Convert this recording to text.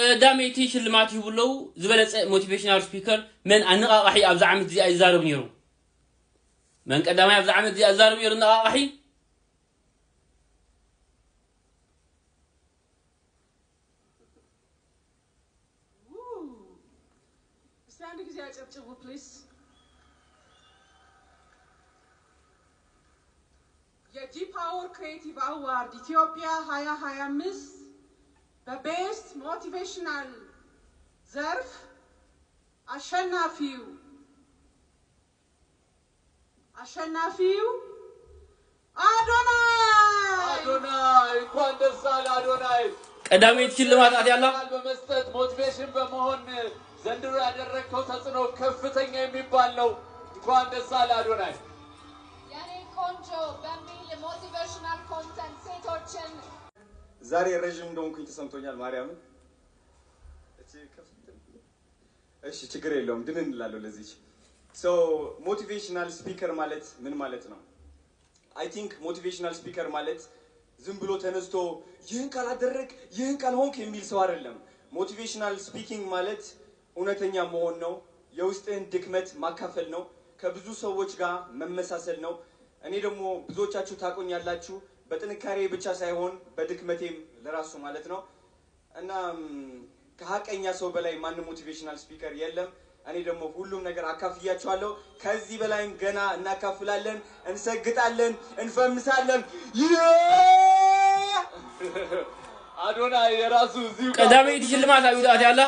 داميتي شلمات يبلو زبلت موتيفيشنال سبيكر من النقاقحي أبز عمد زي أزارب نيرو من قدامي أبز عمد زي أزارب نيرو النقاقحي Standing example, please. G-Power Creative Award Ethiopia Haya Miss the best motivational ዘርፍ አሸናፊው አዶናይ እንኳን ደስ አለ አዶናይ ቀዳሜት ሽልማት አዲያላ በመስጠት ሞቲቬሽን በመሆን ዘንድሮ ያደረከው ተጽዕኖ ከፍተኛ የሚባል ነው እንኳን ደስ አለ አዶናይ ያኔ ቆንጆ በሚል ሞቲቬሽናል ኮንተንት ሴቶችን ዛሬ ረጅም እንደሆንኩኝ ተሰምቶኛል ማርያም እሺ ችግር የለውም ድን እንላለው ለዚህ ሶ ሞቲቬሽናል ስፒከር ማለት ምን ማለት ነው አይ ቲንክ ሞቲቬሽናል ስፒከር ማለት ዝም ብሎ ተነስቶ ይህን ካላደረክ ይህን ካልሆንክ የሚል ሰው አይደለም ሞቲቬሽናል ስፒኪንግ ማለት እውነተኛ መሆን ነው የውስጥህን ድክመት ማካፈል ነው ከብዙ ሰዎች ጋር መመሳሰል ነው እኔ ደግሞ ብዙዎቻችሁ ታቆኛላችሁ በጥንካሬ ብቻ ሳይሆን በድክመቴም ለራሱ ማለት ነው እና ከሐቀኛ ሰው በላይ ማንም ሞቲቬሽናል ስፒከር የለም እኔ ደግሞ ሁሉም ነገር አካፍያችኋለሁ ከዚህ በላይም ገና እናካፍላለን እንሰግጣለን እንፈምሳለን አዶናይ የራሱ እዚሁ ቀዳሜት ሽልማት አቢዳት ያላ